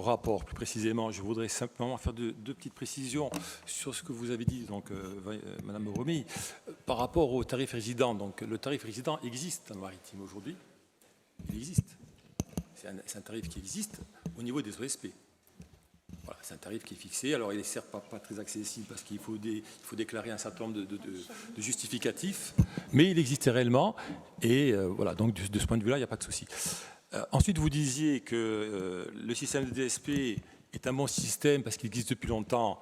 rapport, plus précisément, je voudrais simplement faire deux petites précisions sur ce que vous avez dit, donc, Madame Romy, par rapport au tarif résident. Donc, le tarif résident existe dans le maritime aujourd'hui. Il existe. C'est un tarif qui existe au niveau des OSP. Voilà, c'est un tarif qui est fixé. Alors, il n'est certes pas très accessible parce qu'il faut déclarer un certain nombre de justificatifs, mais il existe réellement. Et voilà, donc de ce point de vue-là, il n'y a pas de souci. Ensuite, vous disiez que le système de DSP est un bon système parce qu'il existe depuis longtemps,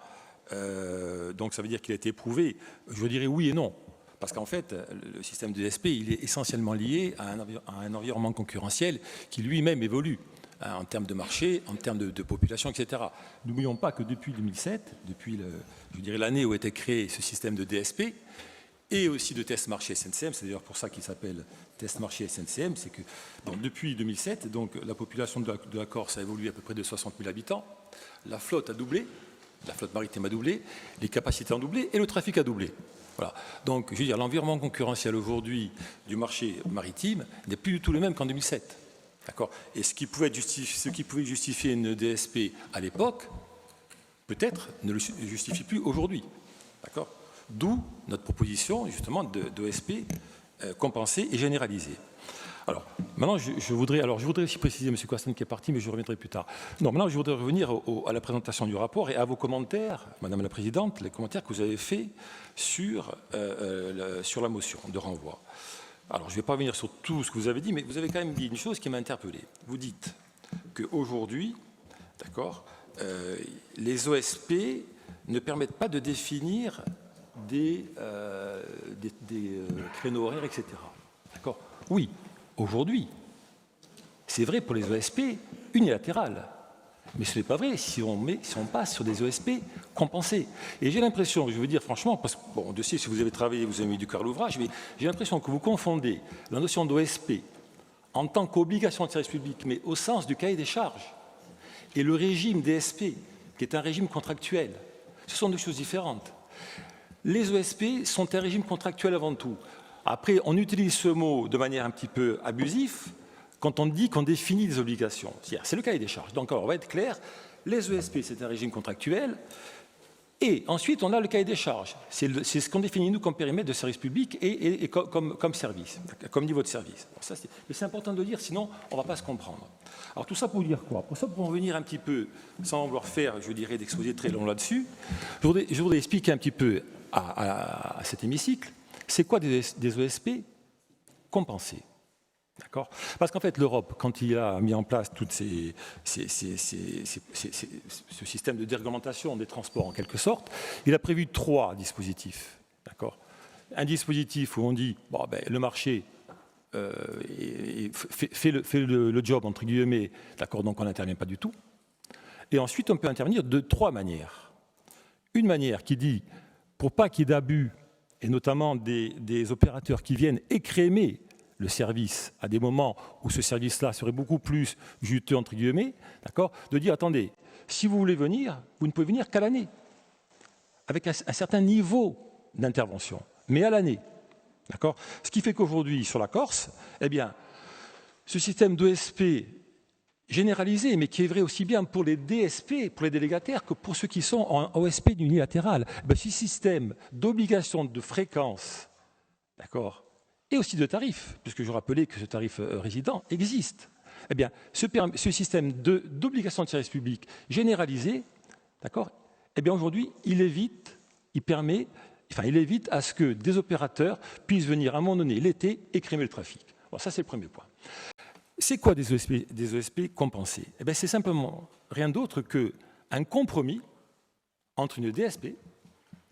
donc ça veut dire qu'il a été éprouvé. Je dirais oui et non, parce qu'en fait, le système de DSP, il est essentiellement lié à un environnement concurrentiel qui lui-même évolue en termes de marché, en termes de population, etc. N'oublions pas que depuis 2007, depuis l'année où a été créé ce système de DSP, et aussi de test marché SNCM, c'est d'ailleurs pour ça qu'il s'appelle test marché SNCM, c'est que depuis 2007, donc, la population de la Corse a évolué à peu près de 60 000 habitants, la flotte a doublé, la flotte maritime a doublé, les capacités ont doublé et le trafic a doublé. Voilà. Donc, je veux dire, l'environnement concurrentiel aujourd'hui du marché maritime n'est plus du tout le même qu'en 2007. D'accord. Et ce qui pouvait justifier une DSP à l'époque, peut-être, ne le justifie plus aujourd'hui. D'accord. D'où notre proposition, justement, d'OSP compensée et généralisée. Alors, maintenant, je voudrais aussi préciser, M. Coaston qui est parti, mais je reviendrai plus tard. Non, maintenant, je voudrais revenir à la présentation du rapport et à vos commentaires, Madame la Présidente, les commentaires que vous avez faits sur la motion de renvoi. Alors, je ne vais pas revenir sur tout ce que vous avez dit, mais vous avez quand même dit une chose qui m'a interpellé. Vous dites qu'aujourd'hui, d'accord, les OSP ne permettent pas de définir des créneaux horaires, etc. D'accord. Oui, aujourd'hui, c'est vrai pour les OSP unilatérales, mais ce n'est pas vrai si on passe sur des OSP compensés. Et j'ai l'impression, je veux dire franchement, parce que, bon, je sais si vous avez travaillé, vous avez mis du cœur à l'ouvrage, mais j'ai l'impression que vous confondez la notion d'OSP en tant qu'obligation de service public, mais au sens du cahier des charges, et le régime DSP, qui est un régime contractuel. Ce sont deux choses différentes. Les OSP sont un régime contractuel avant tout. Après, on utilise ce mot de manière un petit peu abusive quand on dit qu'on définit des obligations. C'est le cahier des charges. Donc, alors, on va être clair, les OSP, c'est un régime contractuel, et ensuite, on a le cahier des charges. C'est ce qu'on définit, nous, comme périmètre de service public et comme service, comme niveau de service. Mais c'est important de le dire, sinon, on ne va pas se comprendre. Alors, tout ça pour dire quoi? Pour ça, pour en venir un petit peu, sans vouloir faire, je dirais, d'exposé très long là-dessus, je voudrais expliquer un petit peu à cet hémicycle, c'est quoi des OSP compensés? D'accord. Parce qu'en fait, l'Europe, quand il a mis en place tout ce système de déréglementation des transports, en quelque sorte, il a prévu 3 dispositifs. D'accord. Un dispositif où on dit, bon, ben, le marché fait le job, entre guillemets, d'accord, donc on n'intervient pas du tout. Et ensuite, on peut intervenir de 3 manières. Une manière qui dit, pour pas qu'il y ait d'abus, et notamment des opérateurs qui viennent écrémer le service à des moments où ce service-là serait beaucoup plus juteux, entre guillemets, d'accord, de dire, attendez, si vous voulez venir, vous ne pouvez venir qu'à l'année, avec un certain niveau d'intervention, mais à l'année. D'accord. Ce qui fait qu'aujourd'hui, sur la Corse, eh bien, ce système d'OSP généralisé, mais qui est vrai aussi bien pour les DSP, pour les délégataires, que pour ceux qui sont en OSP unilatéral, eh bien, ce système d'obligation de fréquence, d'accord, et aussi de tarif, puisque je rappelais que ce tarif résident existe. Eh bien, ce système d'obligation de service public généralisé, d'accord, eh bien, aujourd'hui, il évite à ce que des opérateurs puissent venir à un moment donné, l'été, écrémer le trafic. Bon, ça, c'est le premier point. C'est quoi des OSP compensés? Eh bien, c'est simplement rien d'autre qu'un compromis entre une DSP,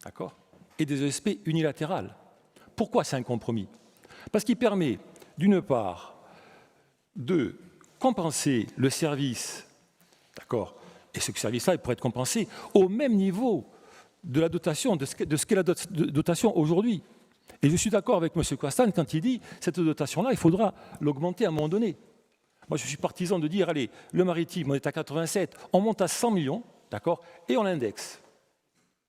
d'accord, et des OSP unilatérales. Pourquoi c'est un compromis? Parce qu'il permet, d'une part, de compenser le service, d'accord, et ce service-là pourrait être compensé au même niveau de la dotation, de ce qu'est la dotation aujourd'hui. Et je suis d'accord avec M. Coaston quand il dit cette dotation-là, il faudra l'augmenter à un moment donné. Moi, je suis partisan de dire, allez, le maritime, on est à 87, on monte à 100 millions, d'accord, et on l'indexe.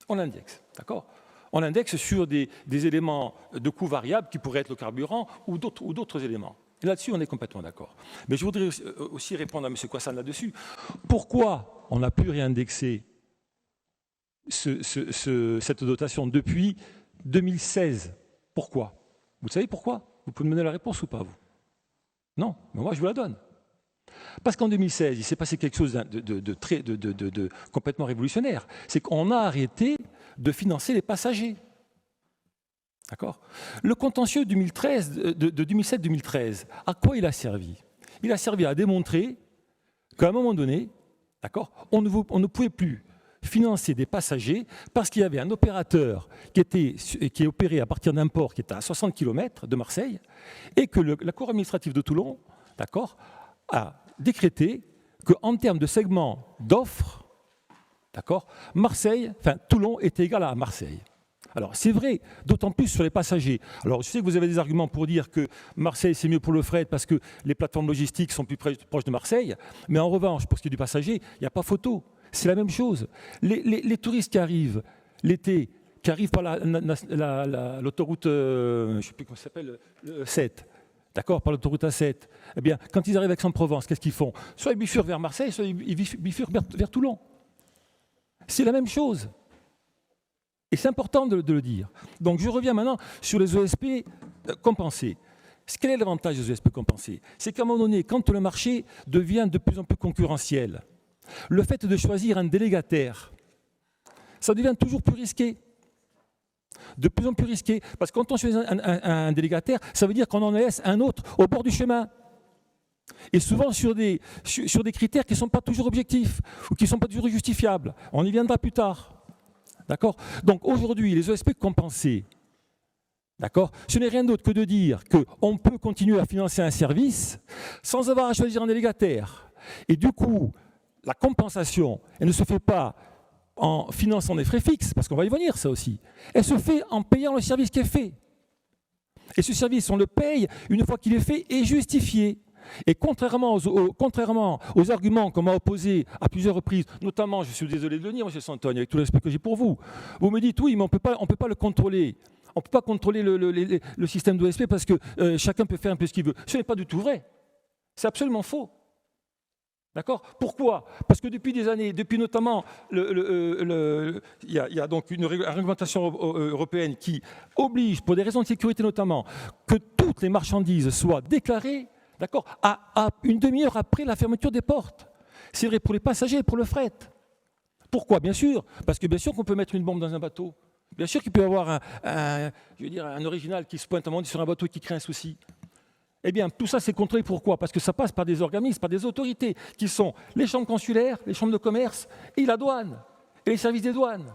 On l'indexe, d'accord. On l'indexe sur des éléments de coût variables qui pourraient être le carburant ou d'autres éléments. Et là-dessus, on est complètement d'accord. Mais je voudrais aussi répondre à M. Coissane là-dessus. Pourquoi on n'a plus réindexé cette dotation depuis 2016? Pourquoi? Vous savez pourquoi? Vous pouvez me donner la réponse ou pas, vous? Non, mais moi je vous la donne. Parce qu'en 2016, il s'est passé quelque chose de complètement révolutionnaire. C'est qu'on a arrêté de financer les passagers. D'accord? Le contentieux de 2007-2013, à quoi il a servi? Il a servi à démontrer qu'à un moment donné, d'accord, on ne pouvait plus financer des passagers parce qu'il y avait un opérateur qui opérait à partir d'un port qui était à 60 km de Marseille et que la Cour administrative de Toulon, d'accord, a décrété qu'en termes de segment d'offres, d'accord, Toulon était égal à Marseille. Alors c'est vrai, d'autant plus sur les passagers. Alors je sais que vous avez des arguments pour dire que Marseille c'est mieux pour le fret parce que les plateformes logistiques sont plus proches de Marseille, mais en revanche, pour ce qui est du passager, il n'y a pas photo. C'est la même chose. Les touristes qui arrivent l'été, qui arrivent par l'autoroute, je ne sais plus comment ça s'appelle, 7, d'accord, par l'autoroute A7, eh bien, quand ils arrivent à Aix-en-Provence, qu'est-ce qu'ils font? Soit ils bifurquent vers Marseille, soit ils bifurquent vers Toulon. C'est la même chose. Et c'est important de le dire. Donc je reviens maintenant sur les OSP compensés. Quel est l'avantage des OSP compensés? C'est qu'à un moment donné, quand le marché devient de plus en plus concurrentiel, le fait de choisir un délégataire, ça devient toujours plus risqué. De plus en plus risqué. Parce que quand on choisit un délégataire, ça veut dire qu'on en laisse un autre au bord du chemin. Et souvent sur des critères qui ne sont pas toujours objectifs ou qui ne sont pas toujours justifiables. On y viendra plus tard. D'accord? Donc aujourd'hui, les OSP compensés, d'accord, ce n'est rien d'autre que de dire qu'on peut continuer à financer un service sans avoir à choisir un délégataire. Et du coup, la compensation, elle ne se fait pas en finançant des frais fixes, parce qu'on va y venir ça aussi. Elle se fait en payant le service qui est fait. Et ce service, on le paye une fois qu'il est fait et justifié. Et contrairement aux arguments qu'on m'a opposés à plusieurs reprises, notamment, je suis désolé de le dire, M. Santogne, avec tout le respect que j'ai pour vous, vous me dites oui, mais on ne peut pas le contrôler. On ne peut pas contrôler le système d'OSP parce que chacun peut faire un peu ce qu'il veut. Ce n'est pas du tout vrai. C'est absolument faux. D'accord? Pourquoi? Parce que depuis des années, depuis notamment, il y a donc une réglementation européenne qui oblige, pour des raisons de sécurité notamment, que toutes les marchandises soient déclarées, d'accord, à une demi-heure après la fermeture des portes. C'est vrai pour les passagers et pour le fret. Pourquoi? Bien sûr, parce que bien sûr qu'on peut mettre une bombe dans un bateau. Bien sûr qu'il peut y avoir un original qui se pointe à un moment sur un bateau et qui crée un souci. Eh bien, tout ça, c'est contrôlé. Pourquoi? Parce que ça passe par des organismes, par des autorités, qui sont les chambres consulaires, les chambres de commerce et la douane, et les services des douanes.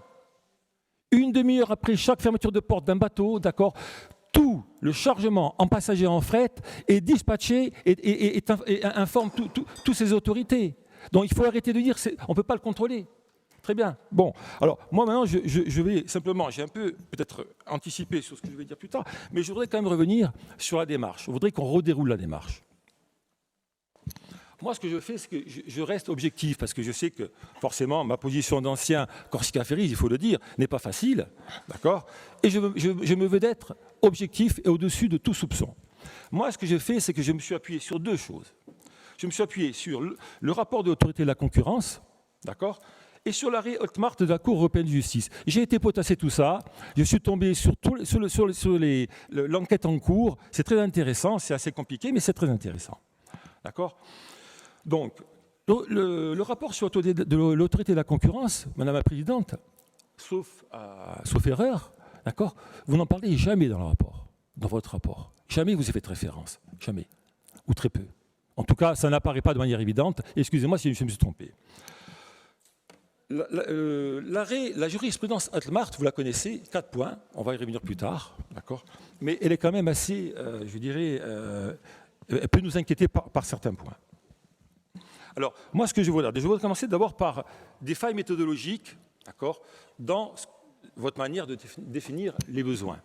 Une demi-heure après chaque fermeture de porte d'un bateau, d'accord, tout le chargement en passagers en fret est dispatché et informe toutes ces autorités. Donc, il faut arrêter de dire on ne peut pas le contrôler. Très bien. Bon, alors moi maintenant, je vais simplement, j'ai un peu peut-être anticipé sur ce que je vais dire plus tard, mais je voudrais quand même revenir sur la démarche. Je voudrais qu'on redéroule la démarche. Moi, ce que je fais, c'est que je reste objectif, parce que je sais que forcément, ma position d'ancien Corsica Ferries, il faut le dire, n'est pas facile, d'accord? Et je me veux d'être objectif et au-dessus de tout soupçon. Moi, ce que je fais, c'est que je me suis appuyé sur deux choses. Je me suis appuyé sur le rapport de l'autorité de la concurrence, d'accord, et sur l'arrêt Hotmart de la Cour européenne de justice. J'ai été potasser tout ça, je suis tombé sur l'enquête en cours, c'est très intéressant, c'est assez compliqué, mais c'est très intéressant. D'accord? Donc, le rapport sur l'autorité de la concurrence, Madame la Présidente, sauf erreur, d'accord, vous n'en parlez jamais dans le rapport, dans votre rapport. Jamais vous y faites référence, jamais, ou très peu. En tout cas, ça n'apparaît pas de manière évidente. Excusez-moi si je me suis trompé. La jurisprudence Hotmart, vous la connaissez, 4 points, on va y revenir plus tard, d'accord, mais elle est quand même assez, je dirais, elle peut nous inquiéter par certains points. Alors, moi, ce que je voudrais commencer d'abord par des failles méthodologiques, d'accord, dans votre manière de définir les besoins.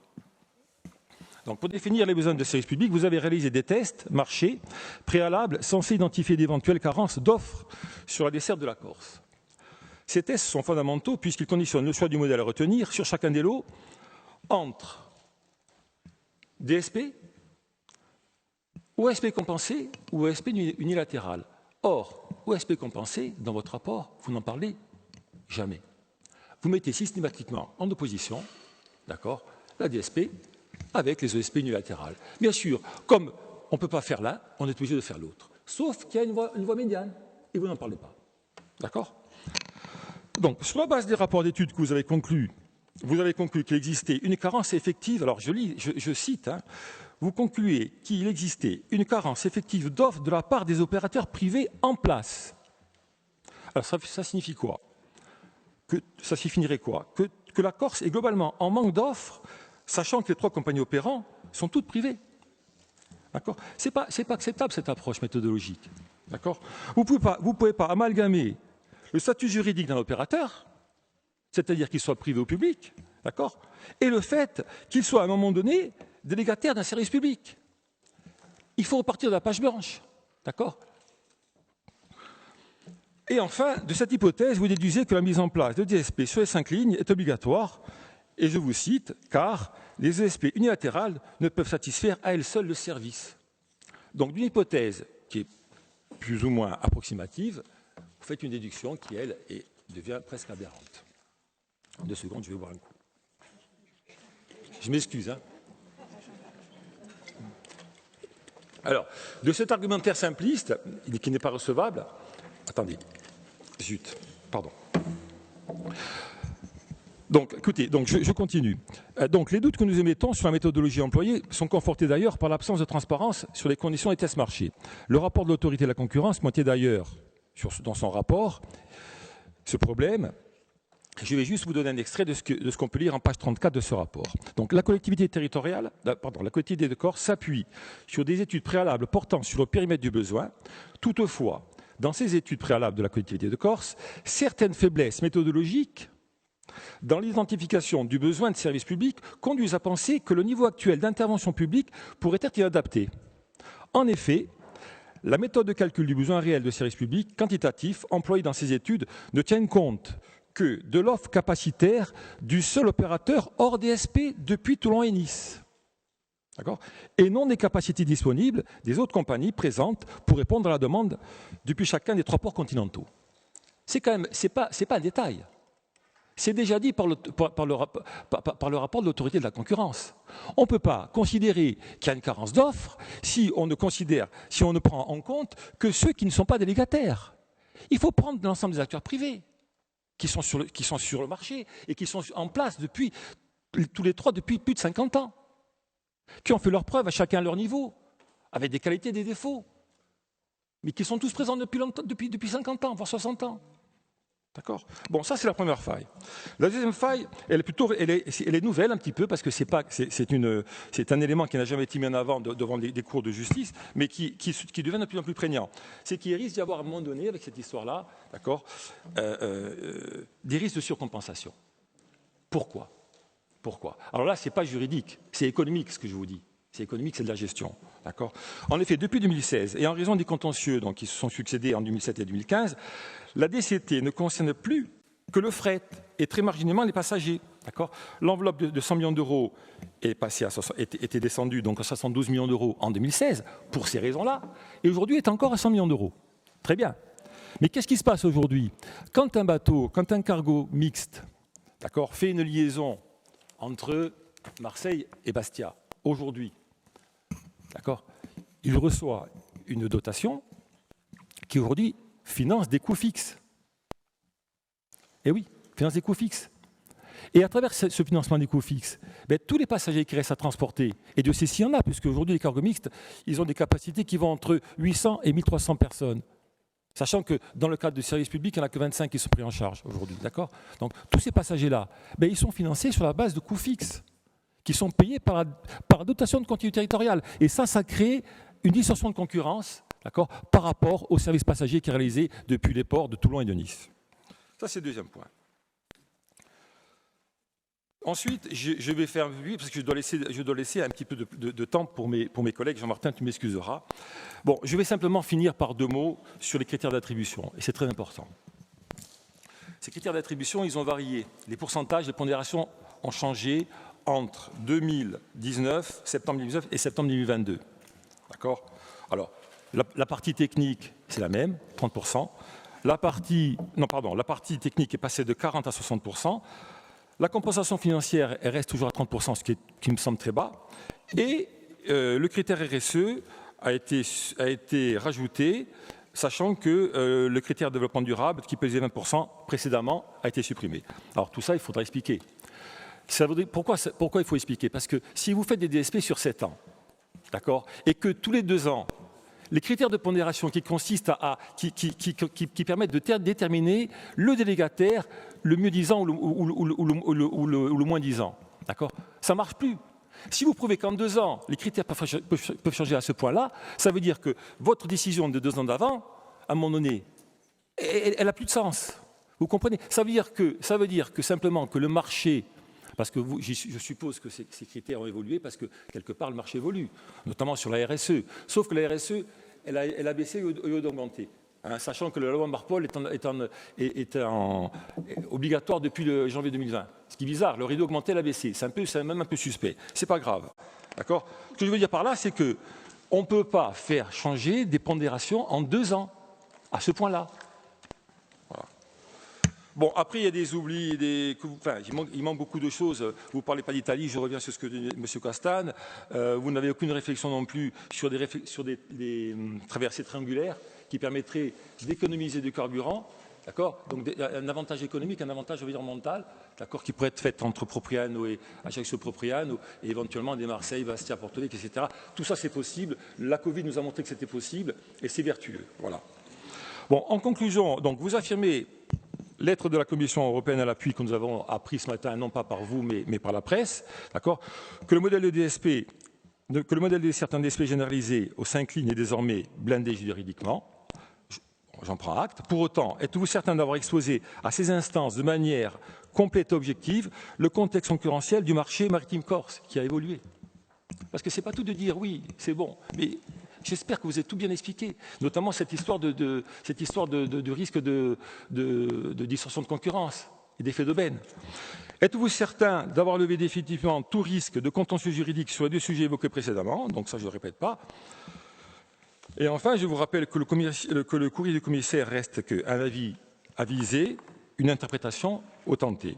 Donc, pour définir les besoins de service public, vous avez réalisé des tests marchés préalables censés identifier d'éventuelles carences d'offres sur la desserte de la Corse. Ces tests sont fondamentaux puisqu'ils conditionnent le choix du modèle à retenir sur chacun des lots entre DSP OSP compensé ou OSP unilatéral. Or, OSP compensé, dans votre rapport, vous n'en parlez jamais. Vous mettez systématiquement en opposition, d'accord, la DSP avec les OSP unilatérales. Bien sûr, comme on ne peut pas faire l'un, on est obligé de faire l'autre. Sauf qu'il y a une voie médiane, et vous n'en parlez pas. D'accord? Donc, sur la base des rapports d'études que vous avez conclus qu'il existait une carence effective, alors je cite, hein, vous concluez qu'il existait une carence effective d'offres de la part des opérateurs privés en place. Alors ça signifie quoi? Ça signifierait quoi? Que la Corse est globalement en manque d'offres, sachant que les 3 compagnies opérantes sont toutes privées. D'accord? C'est pas acceptable cette approche méthodologique. D'accord? Vous pouvez pas amalgamer le statut juridique d'un opérateur, c'est-à-dire qu'il soit privé ou public, d'accord, et le fait qu'il soit à un moment donné délégataire d'un service public. Il faut repartir de la page blanche, d'accord? Et enfin, de cette hypothèse, vous déduisez que la mise en place de DSP sur les 5 lignes est obligatoire, et je vous cite, car les ESP unilatérales ne peuvent satisfaire à elles seules le service. Donc, d'une hypothèse qui est plus ou moins approximative, vous faites une déduction qui, elle, devient presque aberrante. 2 secondes, je vais boire un coup. Je m'excuse. Hein. Alors, de cet argumentaire simpliste, qui n'est pas recevable, attendez, zut, pardon. Donc, écoutez, je continue. Donc, les doutes que nous émettons sur la méthodologie employée sont confortés d'ailleurs par l'absence de transparence sur les conditions des tests marchés. Le rapport de l'autorité de la concurrence pointait d'ailleurs dans son rapport ce problème. Je vais juste vous donner un extrait de ce qu'on peut lire en page 34 de ce rapport. Donc, la collectivité de Corse s'appuie sur des études préalables portant sur le périmètre du besoin. Toutefois, dans ces études préalables de la collectivité de Corse, certaines faiblesses méthodologiques dans l'identification du besoin de services publics conduisent à penser que le niveau actuel d'intervention publique pourrait être inadapté. En effet, la méthode de calcul du besoin réel de services publics quantitatif employée dans ces études ne tient compte que de l'offre capacitaire du seul opérateur hors DSP depuis Toulon et Nice. Et non des capacités disponibles des autres compagnies présentes pour répondre à la demande depuis chacun des 3 ports continentaux. C'est pas un détail. C'est déjà dit par le rapport de l'autorité de la concurrence. On ne peut pas considérer qu'il y a une carence d'offres si on ne prend en compte que ceux qui ne sont pas délégataires. Il faut prendre l'ensemble des acteurs privés qui sont sur le marché et qui sont en place tous les 3 depuis plus de 50 ans, qui ont fait leurs preuves à chacun à leur niveau, avec des qualités et des défauts, mais qui sont tous présents depuis 50 ans, voire 60 ans. D'accord? Bon, ça c'est la première faille. La deuxième faille, elle est nouvelle un petit peu parce que c'est un élément qui n'a jamais été mis en avant devant des cours de justice, mais qui devient de plus en plus prégnant. C'est qu'il risque d'y avoir à un moment donné, avec cette histoire-là, d'accord, des risques de surcompensation. Pourquoi? Alors là, ce n'est pas juridique, c'est économique ce que je vous dis. C'est économique, c'est de la gestion. D'accord. En effet, depuis 2016, et en raison des contentieux qui se sont succédés en 2007 et 2015, la DCT ne concerne plus que le fret et très marginalement les passagers. L'enveloppe de 100 millions d'euros était descendue donc à 72 millions d'euros en 2016 pour ces raisons-là, et aujourd'hui est encore à 100 millions d'euros. Très bien. Mais qu'est-ce qui se passe aujourd'hui? Quand un cargo mixte fait une liaison entre Marseille et Bastia, aujourd'hui, il reçoit une dotation qui aujourd'hui finance des coûts fixes. Et oui, finance des coûts fixes. Et à travers ce financement des coûts fixes, tous les passagers qui restent à transporter, et Dieu sait s'il y en a, puisque aujourd'hui les cargos mixtes, ils ont des capacités qui vont entre 800 et 1300 personnes. Sachant que dans le cadre du service public, il n'y en a que 25 qui sont pris en charge aujourd'hui. Donc tous ces passagers-là, ils sont financés sur la base de coûts fixes, qui sont payés par la dotation de continuité territoriale. Et ça crée une distorsion de concurrence par rapport aux services passagers qui est réalisé depuis les ports de Toulon et de Nice. Ça, c'est le deuxième point. Ensuite, je vais faire vite, parce que je dois laisser un petit peu de temps pour mes collègues. Jean-Martin, tu m'excuseras. Bon, je vais simplement finir par 2 mots sur les critères d'attribution, et c'est très important. Ces critères d'attribution, ils ont varié. Les pourcentages, les pondérations ont changé entre 2019, septembre 2019 et septembre 2022. D'accord ? Alors, la partie technique, c'est la même, 30%. La partie technique est passée de 40 à 60%. La compensation financière, elle reste toujours à 30%, ce qui me semble très bas. Et le critère RSE a été rajouté, sachant que le critère développement durable, qui pesait 20% précédemment, a été supprimé. Alors tout ça, il faudra expliquer. Pourquoi il faut expliquer? Parce que si vous faites des DSP sur 7 ans, d'accord, et que tous les 2 ans, les critères de pondération qui consistent qui permettent de déterminer le délégataire, le mieux disant ou le moins disant, d'accord, ça ne marche plus. Si vous prouvez qu'en 2 ans, les critères peuvent changer à ce point-là, ça veut dire que votre décision de 2 ans d'avant, à un moment donné, elle n'a plus de sens. Vous comprenez? Ça veut dire que simplement que le marché, parce que je suppose que ces critères ont évolué parce que quelque part le marché évolue, notamment sur la RSE. Sauf que la RSE, elle a baissé au lieu d'augmenter. Hein, sachant que la loi Marpol est obligatoire depuis le janvier 2020. Ce qui est bizarre, le rideau augmenté, elle a baissé. C'est même un peu suspect. C'est pas grave. D'accord? Ce que je veux dire par là, c'est qu'on ne peut pas faire changer des pondérations en 2 ans, à ce point-là. Voilà. Bon, après, il y a des oublis, il manque beaucoup de choses. Vous ne parlez pas d'Italie, je reviens sur ce que dit M. Castane. Vous n'avez aucune réflexion non plus sur des traversées triangulaires qui permettraient d'économiser du carburant, d'accord? Donc un avantage économique, un avantage environnemental, d'accord, qui pourrait être fait entre Propriano et Ajaccio-Propriano, et éventuellement des Marseille, Bastia, Porto Vecchio, etc. Tout ça, c'est possible. La Covid nous a montré que c'était possible, et c'est vertueux. Voilà. Bon, en conclusion, donc vous affirmez, lettre de la Commission européenne à l'appui que nous avons appris ce matin, non pas par vous, mais par la presse, d'accord, que le modèle de certains DSP généralisés aux 5 lignes est désormais blindé juridiquement. J'en prends acte. Pour autant, êtes-vous certain d'avoir exposé à ces instances de manière complète et objective le contexte concurrentiel du marché maritime corse qui a évolué? Parce que ce n'est pas tout de dire oui, c'est bon, mais j'espère que vous avez tout bien expliqué, notamment cette histoire de risque de distorsion de concurrence et d'effet d'aubaine. Êtes-vous certain d'avoir levé définitivement tout risque de contentieux juridique sur les 2 sujets évoqués précédemment? Donc ça, je ne le répète pas. Et enfin, je vous rappelle que le courrier du commissaire reste qu'un avis avisé, une interprétation autentée.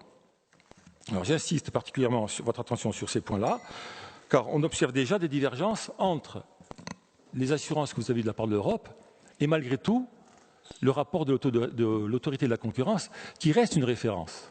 Alors j'insiste particulièrement sur votre attention sur ces points-là, car on observe déjà des divergences entre les assurances que vous avez de la part de l'Europe et malgré tout le rapport de l'autorité de la concurrence qui reste une référence.